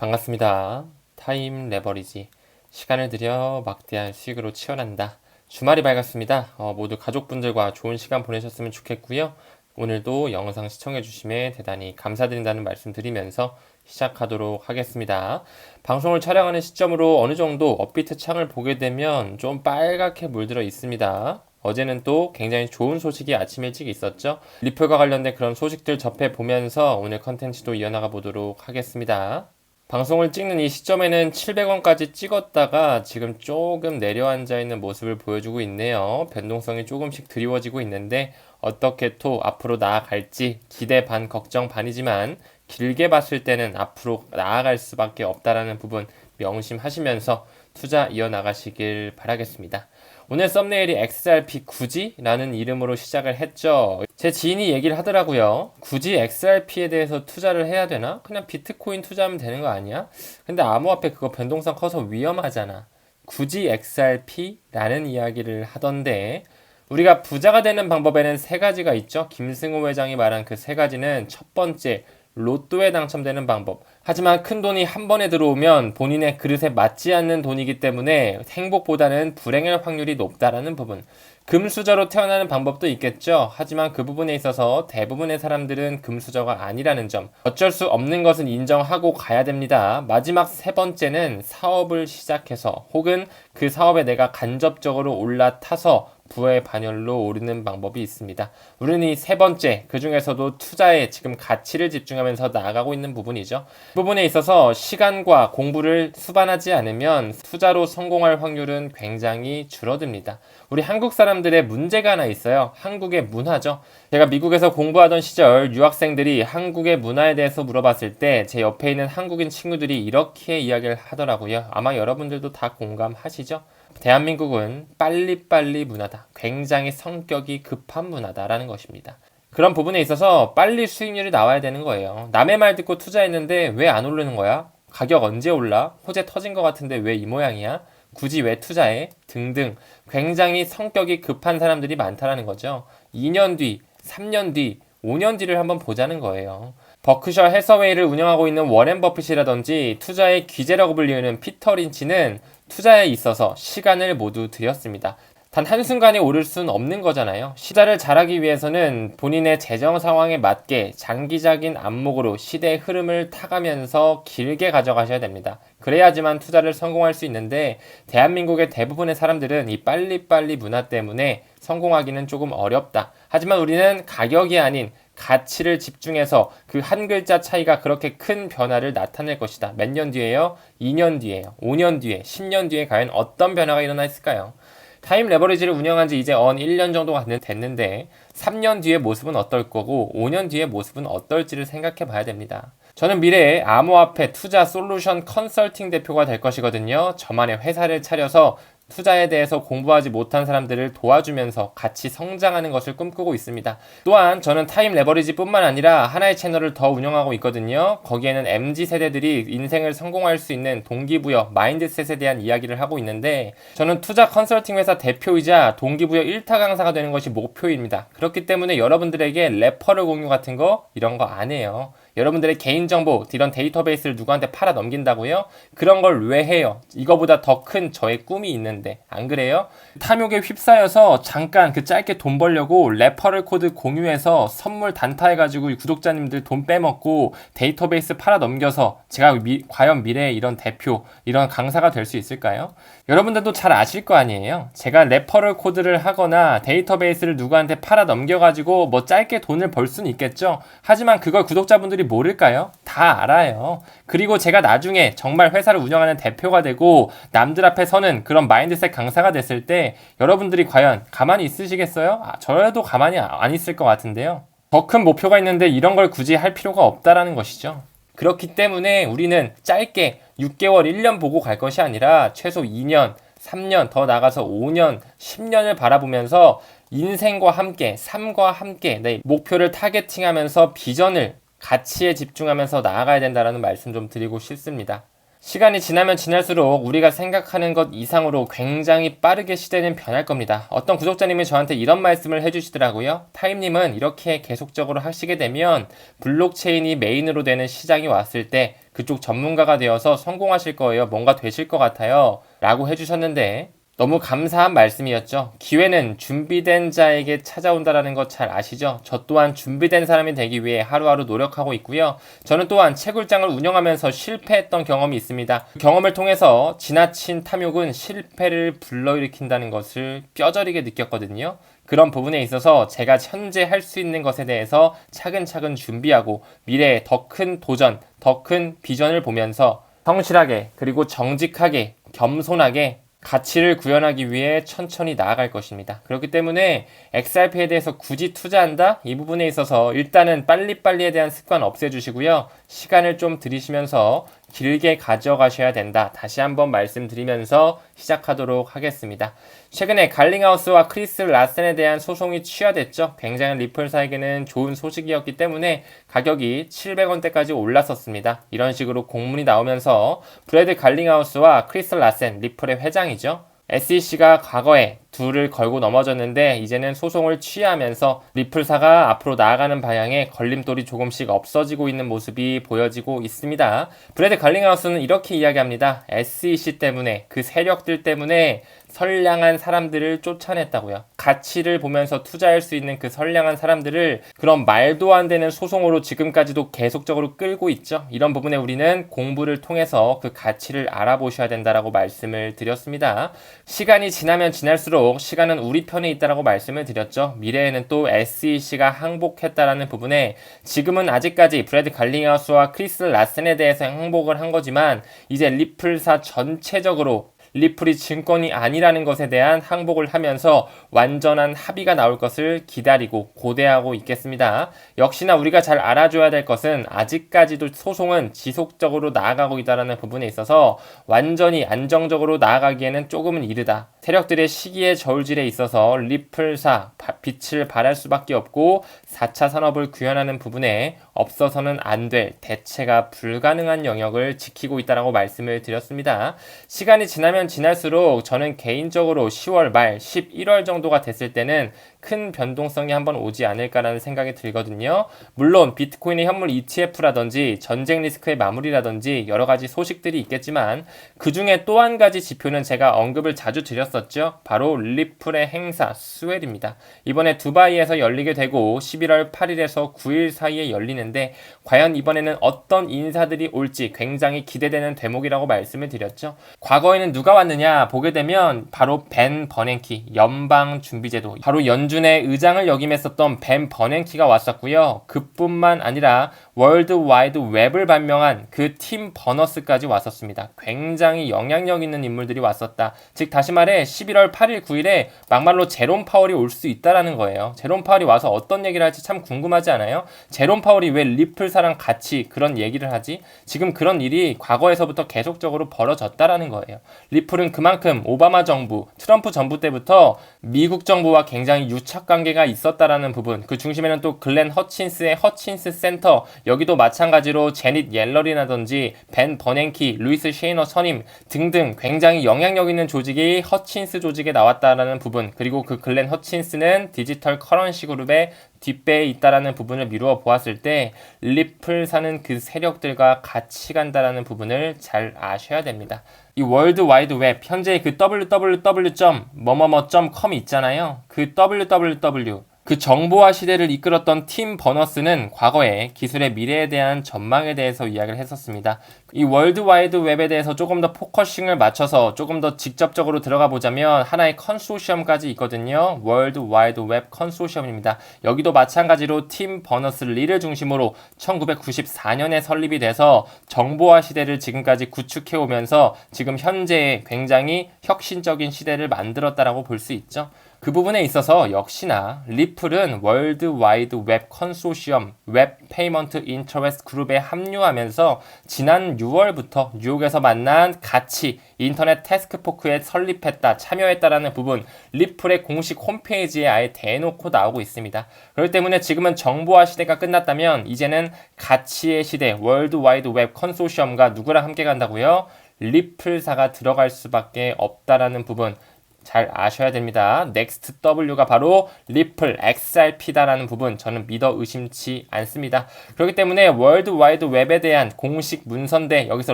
반갑습니다. 타임 레버리지. 시간을 들여 막대한 수익으로 치열한다. 주말이 밝았습니다. 모두 가족분들과 좋은 시간 보내셨으면 좋겠고요. 오늘도 영상 시청해주심에 대단히 감사드린다는 말씀 드리면서 시작하도록 하겠습니다. 방송을 촬영하는 시점으로 어느 정도 업비트 창을 보게 되면 좀 빨갛게 물들어 있습니다. 어제는 또 굉장히 좋은 소식이 아침 일찍 있었죠. 리플과 관련된 그런 소식들 접해보면서 오늘 컨텐츠도 이어나가 보도록 하겠습니다. 방송을 찍는 이 시점에는 700원까지 찍었다가 지금 조금 내려앉아 있는 모습을 보여주고 있네요. 변동성이 조금씩 드리워지고 있는데 어떻게 또 앞으로 나아갈지 기대 반 걱정 반이지만 길게 봤을 때는 앞으로 나아갈 수밖에 없다라는 부분 명심하시면서 투자 이어나가시길 바라겠습니다. 오늘 썸네일이 XRP 굳이? 라는 이름으로 시작을 했죠. 제 지인이 얘기를 하더라고요. 굳이 XRP에 대해서 투자를 해야 되나? 그냥 비트코인 투자하면 되는 거 아니야? 근데 암호화폐 그거 변동성 커서 위험하잖아. 굳이 XRP? 라는 이야기를 하던데 우리가 부자가 되는 방법에는 세 가지가 있죠. 김승호 회장이 말한 그 세 가지는 첫 번째, 로또에 당첨되는 방법. 하지만 큰 돈이 한 번에 들어오면 본인의 그릇에 맞지 않는 돈이기 때문에 행복보다는 불행할 확률이 높다라는 부분. 금수저로 태어나는 방법도 있겠죠. 하지만 그 부분에 있어서 대부분의 사람들은 금수저가 아니라는 점. 어쩔 수 없는 것은 인정하고 가야 됩니다. 마지막 세 번째는 사업을 시작해서 혹은 그 사업에 내가 간접적으로 올라타서 부의 반열로 오르는 방법이 있습니다. 우리는 이 세 번째, 그 중에서도 투자에 지금 가치를 집중하면서 나아가고 있는 부분이죠. 그 부분에 있어서 시간과 공부를 수반하지 않으면 투자로 성공할 확률은 굉장히 줄어듭니다. 우리 한국 사람들의 문제가 하나 있어요. 한국의 문화죠. 제가 미국에서 공부하던 시절 유학생들이 한국의 문화에 대해서 물어봤을 때 제 옆에 있는 한국인 친구들이 이렇게 이야기를 하더라고요. 아마 여러분들도 다 공감하시죠? 대한민국은 빨리빨리 문화다. 굉장히 성격이 급한 문화다라는 것입니다. 그런 부분에 있어서 빨리 수익률이 나와야 되는 거예요. 남의 말 듣고 투자했는데 왜 안 오르는 거야? 가격 언제 올라? 호재 터진 것 같은데 왜 이 모양이야? 굳이 왜 투자해? 등등 굉장히 성격이 급한 사람들이 많다라는 거죠. 2년 뒤, 3년 뒤, 5년 뒤를 한번 보자는 거예요. 버크셔 해서웨이를 운영하고 있는 워렌 버핏이라든지 투자의 귀재라고 불리는 피터 린치는 투자에 있어서 시간을 모두 들였습니다. 단 한순간에 오를 수는 없는 거잖아요. 투자를 잘하기 위해서는 본인의 재정 상황에 맞게 장기적인 안목으로 시대의 흐름을 타가면서 길게 가져가셔야 됩니다. 그래야지만 투자를 성공할 수 있는데 대한민국의 대부분의 사람들은 이 빨리빨리 문화 때문에 성공하기는 조금 어렵다. 하지만 우리는 가격이 아닌 가치를 집중해서 그 한 글자 차이가 그렇게 큰 변화를 나타낼 것이다. 몇 년 뒤에요? 2년 뒤에요? 5년 뒤에? 10년 뒤에 과연 어떤 변화가 일어나 있을까요? 타임 레버리지를 운영한 지 이제 1년 정도가 됐는데 3년 뒤의 모습은 어떨 거고 5년 뒤의 모습은 어떨지를 생각해 봐야 됩니다. 저는 미래에 암호화폐 투자 솔루션 컨설팅 대표가 될 것이거든요. 저만의 회사를 차려서 투자에 대해서 공부하지 못한 사람들을 도와주면서 같이 성장하는 것을 꿈꾸고 있습니다. 또한 저는 타임 레버리지 뿐만 아니라 하나의 채널을 더 운영하고 있거든요. 거기에는 MZ세대들이 인생을 성공할 수 있는 동기부여, 마인드셋에 대한 이야기를 하고 있는데 저는 투자 컨설팅 회사 대표이자 동기부여 1타 강사가 되는 것이 목표입니다. 그렇기 때문에 여러분들에게 레퍼럴 공유 같은 거 이런 거 안 해요. 여러분들의 개인정보, 이런 데이터베이스를 누구한테 팔아 넘긴다고요? 그런 걸 왜 해요? 이거보다 더 큰 저의 꿈이 있는데 안 그래요? 탐욕에 휩싸여서 잠깐 그 짧게 돈 벌려고 레퍼럴 코드 공유해서 선물 단타해가지고 구독자님들 돈 빼먹고 데이터베이스 팔아 넘겨서 제가 과연 미래에 이런 대표, 이런 강사가 될 수 있을까요? 여러분들도 잘 아실 거 아니에요? 제가 레퍼럴 코드를 하거나 데이터베이스를 누구한테 팔아 넘겨가지고 뭐 짧게 돈을 벌 수는 있겠죠? 하지만 그걸 구독자분들이 모를까요? 다 알아요. 그리고 제가 나중에 정말 회사를 운영하는 대표가 되고 남들 앞에 서는 그런 마인드셋 강사가 됐을 때 여러분들이 과연 가만히 있으시겠어요? 저라도 가만히 안 있을 것 같은데요. 더 큰 목표가 있는데 이런 걸 굳이 할 필요가 없다라는 것이죠. 그렇기 때문에 우리는 짧게 6개월, 1년 보고 갈 것이 아니라 최소 2년, 3년, 더 나가서 5년, 10년을 바라보면서 인생과 함께, 삶과 함께 내 목표를 타겟팅하면서 비전을 가치에 집중하면서 나아가야 된다는 말씀 좀 드리고 싶습니다. 시간이 지나면 지날수록 우리가 생각하는 것 이상으로 굉장히 빠르게 시대는 변할 겁니다. 어떤 구독자님이 저한테 이런 말씀을 해주시더라고요. 타임님은 이렇게 계속적으로 하시게 되면 블록체인이 메인으로 되는 시장이 왔을 때 그쪽 전문가가 되어서 성공하실 거예요. 뭔가 되실 것 같아요. 라고 해주셨는데 너무 감사한 말씀이었죠. 기회는 준비된 자에게 찾아온다라는 것 잘 아시죠? 저 또한 준비된 사람이 되기 위해 하루하루 노력하고 있고요. 저는 또한 채굴장을 운영하면서 실패했던 경험이 있습니다. 그 경험을 통해서 지나친 탐욕은 실패를 불러일으킨다는 것을 뼈저리게 느꼈거든요. 그런 부분에 있어서 제가 현재 할 수 있는 것에 대해서 차근차근 준비하고 미래에 더 큰 도전, 더 큰 비전을 보면서 성실하게 그리고 정직하게 겸손하게 가치를 구현하기 위해 천천히 나아갈 것입니다. 그렇기 때문에 XRP에 대해서 굳이 투자한다? 이 부분에 있어서 일단은 빨리빨리에 대한 습관 없애주시고요. 시간을 좀 들이시면서 길게 가져가셔야 된다. 다시 한번 말씀드리면서 시작하도록 하겠습니다. 최근에 갈링하우스와 크리스 라센에 대한 소송이 취하됐죠. 굉장히 리플사에게는 좋은 소식이었기 때문에 가격이 700원대까지 올랐었습니다. 이런 식으로 공문이 나오면서 브래드 갈링하우스와 크리스 라센, 리플의 회장이죠. SEC가 과거에 둘을 걸고 넘어졌는데 이제는 소송을 취하하면서 리플사가 앞으로 나아가는 방향에 걸림돌이 조금씩 없어지고 있는 모습이 보여지고 있습니다. 브래드 갈링하우스는 이렇게 이야기합니다. SEC 때문에 그 세력들 때문에 선량한 사람들을 쫓아냈다고요. 가치를 보면서 투자할 수 있는 그 선량한 사람들을 그런 말도 안 되는 소송으로 지금까지도 계속적으로 끌고 있죠. 이런 부분에 우리는 공부를 통해서 그 가치를 알아보셔야 된다라고 말씀을 드렸습니다. 시간이 지나면 지날수록 시간은 우리 편에 있다라고 말씀을 드렸죠. 미래에는 또 SEC가 항복했다라는 부분에 지금은 아직까지 브래드 갈링하우스와 크리스 라센에 대해서 항복을 한 거지만 이제 리플사 전체적으로 리플이 증권이 아니라는 것에 대한 항복을 하면서 완전한 합의가 나올 것을 기다리고 고대하고 있겠습니다. 역시나 우리가 잘 알아줘야 될 것은 아직까지도 소송은 지속적으로 나아가고 있다는 부분에 있어서 완전히 안정적으로 나아가기에는 조금은 이르다. 세력들의 시기의 저울질에 있어서 리플사 빛을 발할 수밖에 없고 4차 산업을 구현하는 부분에 없어서는 안 될 대체가 불가능한 영역을 지키고 있다고 말씀을 드렸습니다. 시간이 지나면 지날수록 저는 개인적으로 10월 말 11월 정도가 됐을 때는 큰 변동성이 한번 오지 않을까라는 생각이 들거든요. 물론 비트코인의 현물 ETF라든지 전쟁 리스크의 마무리라든지 여러 가지 소식들이 있겠지만 그 중에 또 한 가지 지표는 제가 언급을 자주 드렸었죠. 바로 리플의 행사 스웰입니다. 이번에 두바이에서 열리게 되고 11월 8일에서 9일 사이에 열리는데 과연 이번에는 어떤 인사들이 올지 굉장히 기대되는 대목이라고 말씀을 드렸죠. 과거에는 누가 왔느냐 보게 되면 바로 벤 버냉키 연방준비제도 바로 연준의 의장을 역임했었던 벤 버냉키가 왔었고요. 그뿐만 아니라 월드와이드 웹을 발명한 그 팀 버너스까지 왔었습니다. 굉장히 영향력 있는 인물들이 왔었다. 즉 다시 말해 11월 8일 9일에 막말로 제롬 파월이 올 수 있다라는 거예요. 제롬 파월이 와서 어떤 얘기를 할지 참 궁금하지 않아요? 제롬 파월이 왜 리플사랑 같이 그런 얘기를 하지? 지금 그런 일이 과거에서부터 계속적으로 벌어졌다라는 거예요. 리플은 그만큼 오바마 정부, 트럼프 정부 때부터 미국 정부와 굉장히 유착 관계가 있었다라는 부분, 그 중심에는 또 글렌 허친스의 허친스 센터, 여기도 마찬가지로 제닛 옐러리라든지 벤 버냉키, 루이스 셰이너 선임 등등 굉장히 영향력 있는 조직이 허친스 조직에 나왔다라는 부분, 그리고 그 글렌 허친스는 디지털 커런시 그룹의 뒷배에 있다라는 부분을 미루어 보았을 때 리플사는 그 세력들과 같이 간다라는 부분을 잘 아셔야 됩니다. 이 월드 와이드 웹 현재 그 www.뭐뭐뭐.com이 있잖아요. 그 www 그 정보화 시대를 이끌었던 팀 버너스는 과거에 기술의 미래에 대한 전망에 대해서 이야기를 했었습니다. 이 월드와이드 웹에 대해서 조금 더 포커싱을 맞춰서 조금 더 직접적으로 들어가 보자면 하나의 컨소시엄까지 있거든요. 월드와이드 웹 컨소시엄입니다. 여기도 마찬가지로 팀 버너스-리를 중심으로 1994년에 설립이 돼서 정보화 시대를 지금까지 구축해 오면서 지금 현재의 굉장히 혁신적인 시대를 만들었다라고 볼 수 있죠. 그 부분에 있어서 역시나 리플은 월드 와이드 웹 컨소시엄 웹 페이먼트 인터레스트 그룹에 합류하면서 지난 6월부터 뉴욕에서 만난 같이 인터넷 태스크포크에 설립했다, 참여했다라는 부분 리플의 공식 홈페이지에 아예 대놓고 나오고 있습니다. 그렇기 때문에 지금은 정보화 시대가 끝났다면 이제는 가치의 시대 월드 와이드 웹 컨소시엄과 누구랑 함께 간다고요? 리플사가 들어갈 수밖에 없다라는 부분 잘 아셔야 됩니다. 넥스트 W가 바로 리플 XRP다라는 부분 저는 믿어 의심치 않습니다. 그렇기 때문에 월드 와이드 웹에 대한 공식 문서인데 여기서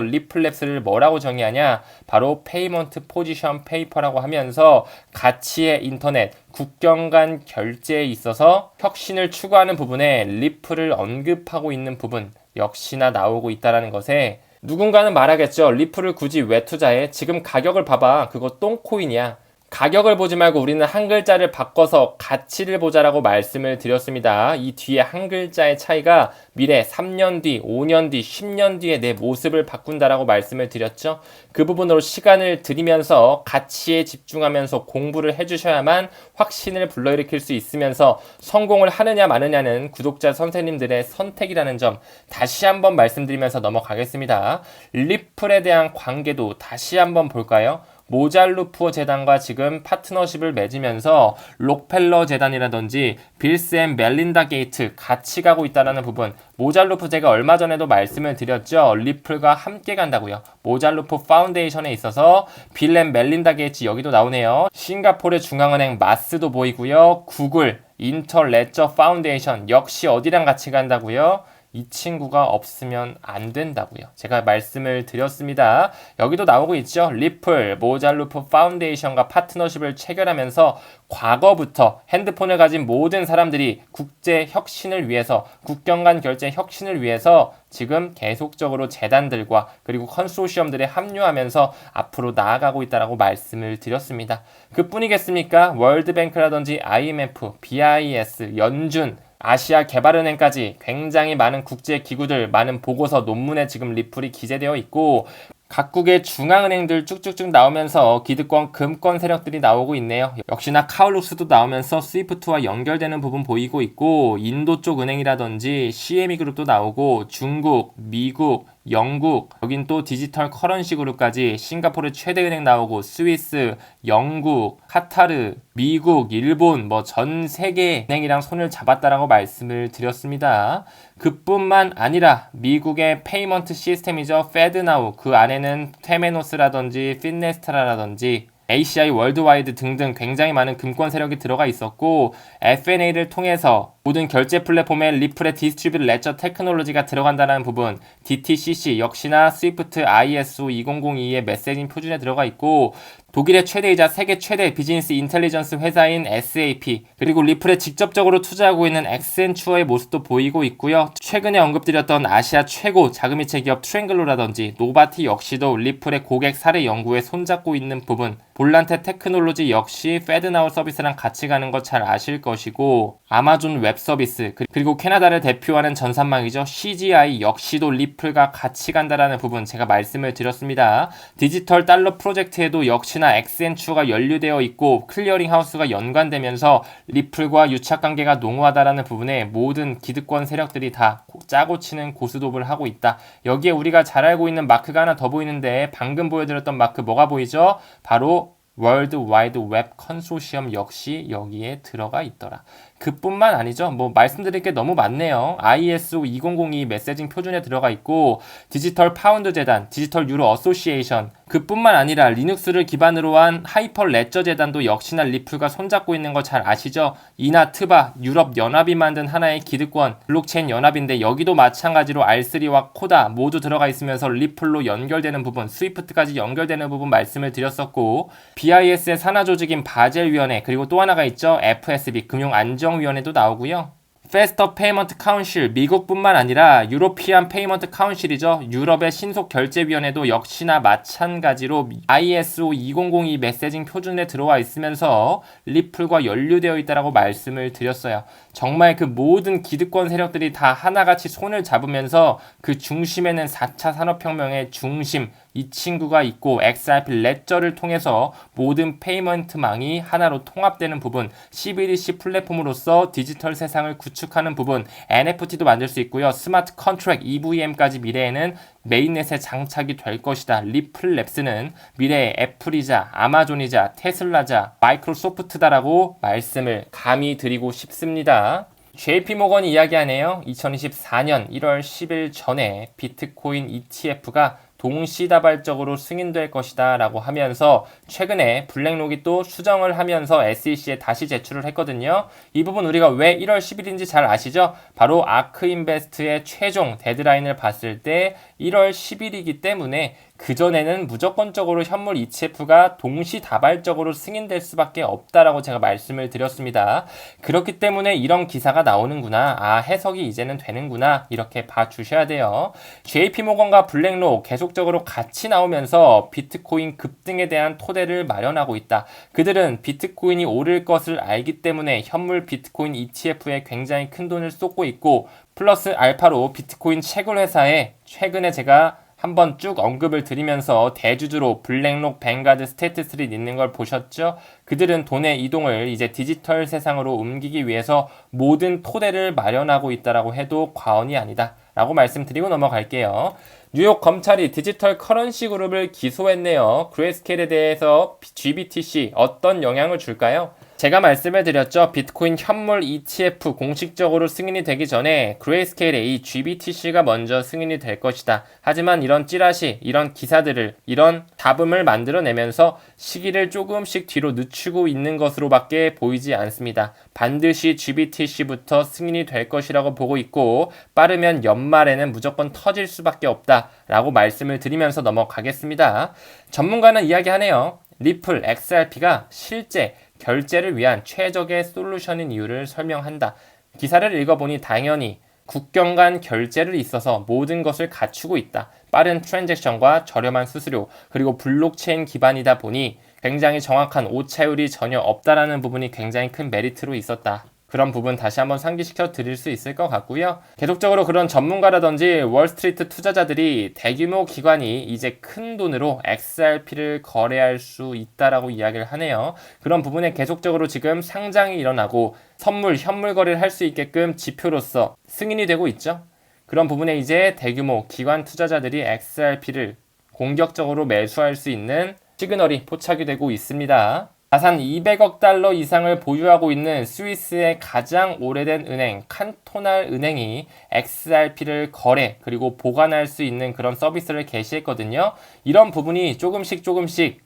리플랩스를 뭐라고 정의하냐? 바로 페이먼트 포지션 페이퍼라고 하면서 가치의 인터넷, 국경 간 결제에 있어서 혁신을 추구하는 부분에 리플을 언급하고 있는 부분 역시나 나오고 있다는 것에 누군가는 말하겠죠. 리플을 굳이 왜 투자해? 지금 가격을 봐봐. 그거 똥코인이야. 가격을 보지 말고 우리는 한 글자를 바꿔서 가치를 보자라고 말씀을 드렸습니다. 이 뒤에 한 글자의 차이가 미래 3년 뒤, 5년 뒤, 10년 뒤에 내 모습을 바꾼다라고 말씀을 드렸죠. 그 부분으로 시간을 들이면서 가치에 집중하면서 공부를 해주셔야만 확신을 불러일으킬 수 있으면서 성공을 하느냐 마느냐는 구독자 선생님들의 선택이라는 점 다시 한번 말씀드리면서 넘어가겠습니다. 리플에 대한 관계도 다시 한번 볼까요? 모잘루프 재단과 지금 파트너십을 맺으면서 록펠러 재단이라든지 빌스 앤 멜린다 게이트 같이 가고 있다는 부분 모잘루프 제가 얼마 전에도 말씀을 드렸죠. 리플과 함께 간다고요. 모잘루프 파운데이션에 있어서 빌 앤 멜린다 게이트 여기도 나오네요. 싱가포르 중앙은행 마스도 보이고요. 구글, 인터레저 파운데이션 역시 어디랑 같이 간다고요? 이 친구가 없으면 안 된다고요. 제가 말씀을 드렸습니다. 여기도 나오고 있죠. 리플, 모잘루프 파운데이션과 파트너십을 체결하면서 과거부터 핸드폰을 가진 모든 사람들이 국제 혁신을 위해서, 국경 간 결제 혁신을 위해서 지금 계속적으로 재단들과 그리고 컨소시엄들에 합류하면서 앞으로 나아가고 있다고 말씀을 드렸습니다. 그뿐이겠습니까? 월드뱅크라든지 IMF, BIS, 연준, 아시아 개발은행까지 굉장히 많은 국제기구들, 많은 보고서, 논문에 지금 리플이 기재되어 있고 각국의 중앙은행들 쭉쭉쭉 나오면서 기득권, 금권 세력들이 나오고 있네요. 역시나 카울룩스도 나오면서 스위프트와 연결되는 부분 보이고 있고 인도 쪽 은행이라든지 CME 그룹도 나오고 중국, 미국, 영국, 여긴 또 디지털 커런시 그룹까지 싱가포르 최대 은행 나오고 스위스, 영국, 카타르, 미국, 일본 뭐 전 세계 은행이랑 손을 잡았다라고 말씀을 드렸습니다. 그뿐만 아니라 미국의 페이먼트 시스템이죠. 페드나우 그 안에는 테메노스라든지 피네스트라라든지 ACI 월드와이드 등등 굉장히 많은 금권 세력이 들어가 있었고 FNA를 통해서 모든 결제 플랫폼에 리플의 디스트리뷰트 레저 테크놀로지가 들어간다는 부분 DTCC 역시나 스위프트 ISO 2002의 메시징 표준에 들어가 있고 독일의 최대이자 세계 최대 비즈니스 인텔리전스 회사인 SAP 그리고 리플에 직접적으로 투자하고 있는 엑센추어의 모습도 보이고 있고요. 최근에 언급드렸던 아시아 최고 자금이체 기업 트랭글로라든지 노바티 역시도 리플의 고객 사례 연구에 손잡고 있는 부분 볼란테 테크놀로지 역시 페드나우 서비스랑 같이 가는 거 잘 아실 것이고 아마존 웹 서비스 그리고 캐나다를 대표하는 전산망이죠. CGI 역시도 리플과 같이 간다라는 부분 제가 말씀을 드렸습니다. 디지털 달러 프로젝트에도 역시나 엑센추어가 연루되어 있고 클리어링 하우스가 연관되면서 리플과 유착관계가 농후하다라는 부분에 모든 기득권 세력들이 다 짜고 치는 고스톱을 하고 있다. 여기에 우리가 잘 알고 있는 마크가 하나 더 보이는데 방금 보여드렸던 마크 뭐가 보이죠? 바로 월드 와이드 웹 컨소시엄 역시 여기에 들어가 있더라. 그뿐만 아니죠. 뭐 말씀드릴 게 너무 많네요. ISO 2002 메시징 표준에 들어가 있고 디지털 파운드 재단, 디지털 유로 어소시에이션 그뿐만 아니라 리눅스를 기반으로 한 하이퍼 레저 재단도 역시나 리플과 손잡고 있는 거 잘 아시죠? 이나 트바, 유럽 연합이 만든 하나의 기득권 블록체인 연합인데 여기도 마찬가지로 R3와 코다 모두 들어가 있으면서 리플로 연결되는 부분, 스위프트까지 연결되는 부분 말씀을 드렸었고 BIS의 산하 조직인 바젤위원회 그리고 또 하나가 있죠. FSB 금융안정위원회도 나오고요. Faster Payment Council 미국뿐만 아니라 유로피안 페이먼트 카운실이죠. 유럽의 신속 결제위원회도 역시나 마찬가지로 ISO 2002 메시징 표준에 들어와 있으면서 리플과 연루되어 있다라고 말씀을 드렸어요. 정말 그 모든 기득권 세력들이 다 하나같이 손을 잡으면서 그 중심에는 4차 산업혁명의 중심 이 친구가 있고 XRP 레저를 통해서 모든 페이먼트망이 하나로 통합되는 부분, CBDC 플랫폼으로서 디지털 세상을 구축하는 부분, NFT도 만들 수 있고요. 스마트 컨트랙 EVM까지 미래에는 메인넷에 장착이 될 것이다. 리플랩스는 미래의 애플이자 아마존이자 테슬라자 마이크로소프트다라고 말씀을 감히 드리고 싶습니다. JP모건이 이야기하네요. 2024년 1월 10일 전에 비트코인 ETF가 동시다발적으로 승인될 것이다 라고 하면서 최근에 블랙록이 또 수정을 하면서 SEC에 다시 제출을 했거든요. 이 부분 우리가 왜 1월 10일인지 잘 아시죠? 바로 아크인베스트의 최종 데드라인을 봤을 때 1월 10일이기 때문에 그전에는 무조건적으로 현물 ETF가 동시다발적으로 승인될 수밖에 없다라고 제가 말씀을 드렸습니다. 그렇기 때문에 이런 기사가 나오는구나. 해석이 이제는 되는구나. 이렇게 봐주셔야 돼요. JP모건과 블랙록 계속적으로 같이 나오면서 비트코인 급등에 대한 토대를 마련하고 있다. 그들은 비트코인이 오를 것을 알기 때문에 현물 비트코인 ETF에 굉장히 큰 돈을 쏟고 있고 플러스 알파로 비트코인 채굴 회사에 최근에 제가 한번 쭉 언급을 드리면서 대주주로 블랙록, 뱅가드, 스테이트스트릿 있는 걸 보셨죠? 그들은 돈의 이동을 이제 디지털 세상으로 옮기기 위해서 모든 토대를 마련하고 있다라고 해도 과언이 아니다 라고 말씀드리고 넘어갈게요. 뉴욕 검찰이 디지털 커런시 그룹을 기소했네요. 그레이스케일에 대해서 GBTC 어떤 영향을 줄까요? 제가 말씀을 드렸죠. 비트코인 현물 ETF 공식적으로 승인이 되기 전에 그레이스케일의 이 GBTC가 먼저 승인이 될 것이다. 하지만 이런 찌라시, 이런 기사들을, 이런 잡음을 만들어내면서 시기를 조금씩 뒤로 늦추고 있는 것으로밖에 보이지 않습니다. 반드시 GBTC부터 승인이 될 것이라고 보고 있고 빠르면 연말에는 무조건 터질 수밖에 없다라고 말씀을 드리면서 넘어가겠습니다. 전문가는 이야기하네요. 리플, XRP가 실제 결제를 위한 최적의 솔루션인 이유를 설명한다. 기사를 읽어보니 당연히 국경 간 결제를 있어서 모든 것을 갖추고 있다. 빠른 트랜잭션과 저렴한 수수료 그리고 블록체인 기반이다 보니 굉장히 정확한 오차율이 전혀 없다라는 부분이 굉장히 큰 메리트로 있었다. 그런 부분 다시 한번 상기시켜 드릴 수 있을 것 같고요. 계속적으로 그런 전문가라든지 월스트리트 투자자들이 대규모 기관이 이제 큰 돈으로 XRP를 거래할 수 있다라고 이야기를 하네요. 그런 부분에 계속적으로 지금 상장이 일어나고 선물, 현물 거래를 할 수 있게끔 지표로서 승인이 되고 있죠. 그런 부분에 이제 대규모 기관 투자자들이 XRP를 공격적으로 매수할 수 있는 시그널이 포착이 되고 있습니다. 자산 200억 달러 이상을 보유하고 있는 스위스의 가장 오래된 은행 칸토날 은행이 XRP를 거래 그리고 보관할 수 있는 그런 서비스를 개시했거든요. 이런 부분이 조금씩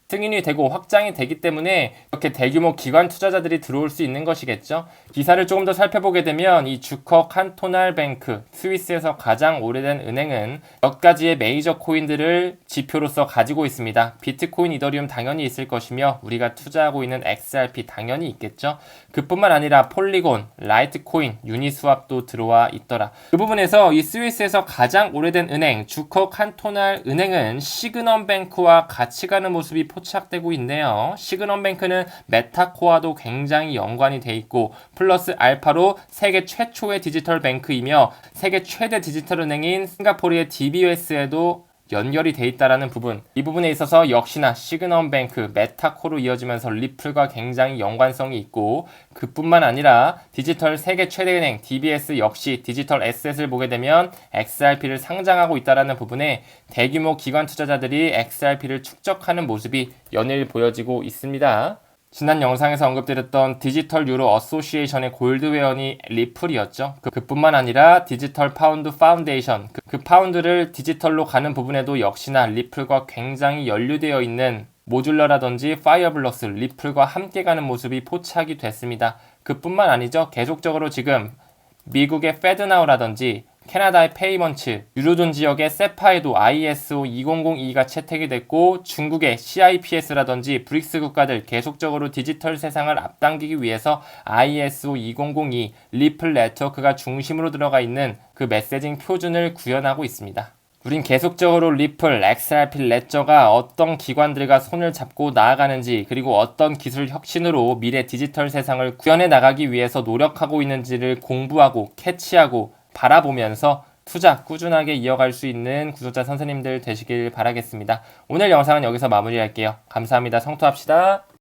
승인이 되고 확장이 되기 때문에 이렇게 대규모 기관 투자자들이 들어올 수 있는 것이겠죠. 기사를 조금 더 살펴보게 되면 이 주커 칸토날 뱅크 스위스에서 가장 오래된 은행은 몇 가지의 메이저 코인들을 지표로서 가지고 있습니다. 비트코인, 이더리움 당연히 있을 것이며 우리가 투자하고 있는 XRP 당연히 있겠죠. 그뿐만 아니라 폴리곤, 라이트코인, 유니스왑도 들어와 있더라. 그 부분에서 이 스위스에서 가장 오래된 은행 주커 칸토날 은행은 시그넘뱅크와 같이 가는 모습이 포착되고 있네요. 시그넘뱅크는 메타코어도 굉장히 연관이 돼 있고 플러스 알파로 세계 최초의 디지털 뱅크이며 세계 최대 디지털 은행인 싱가포르의 DBS에도 연결이 돼 있다라는 부분, 이 부분에 있어서 역시나 시그넘뱅크, 메타코로 이어지면서 리플과 굉장히 연관성이 있고 그뿐만 아니라 디지털 세계 최대 은행 DBS 역시 디지털 에셋을 보게 되면 XRP를 상장하고 있다라는 부분에 대규모 기관 투자자들이 XRP를 축적하는 모습이 연일 보여지고 있습니다. 지난 영상에서 언급드렸던 디지털 유로 어소시에이션의 골드웨어니 리플이었죠. 그뿐만 아니라 디지털 파운드 파운데이션, 그 파운드를 디지털로 가는 부분에도 역시나 리플과 굉장히 연루되어 있는 모듈러라든지 파이어블럭스, 리플과 함께 가는 모습이 포착이 됐습니다. 그뿐만 아니죠. 계속적으로 지금 미국의 페드나우라든지 캐나다의 페이먼츠, 유로존 지역의 세파에도 ISO 2002가 채택이 됐고 중국의 CIPS라든지 브릭스 국가들 계속적으로 디지털 세상을 앞당기기 위해서 ISO 2002 리플 네트워크가 중심으로 들어가 있는 그 메시징 표준을 구현하고 있습니다. 우린 계속적으로 리플, XRP, 레저가 어떤 기관들과 손을 잡고 나아가는지 그리고 어떤 기술 혁신으로 미래 디지털 세상을 구현해 나가기 위해서 노력하고 있는지를 공부하고 캐치하고 바라보면서 투자 꾸준하게 이어갈 수 있는 구독자 선생님들 되시길 바라겠습니다. 오늘 영상은 여기서 마무리할게요. 감사합니다. 성투합시다.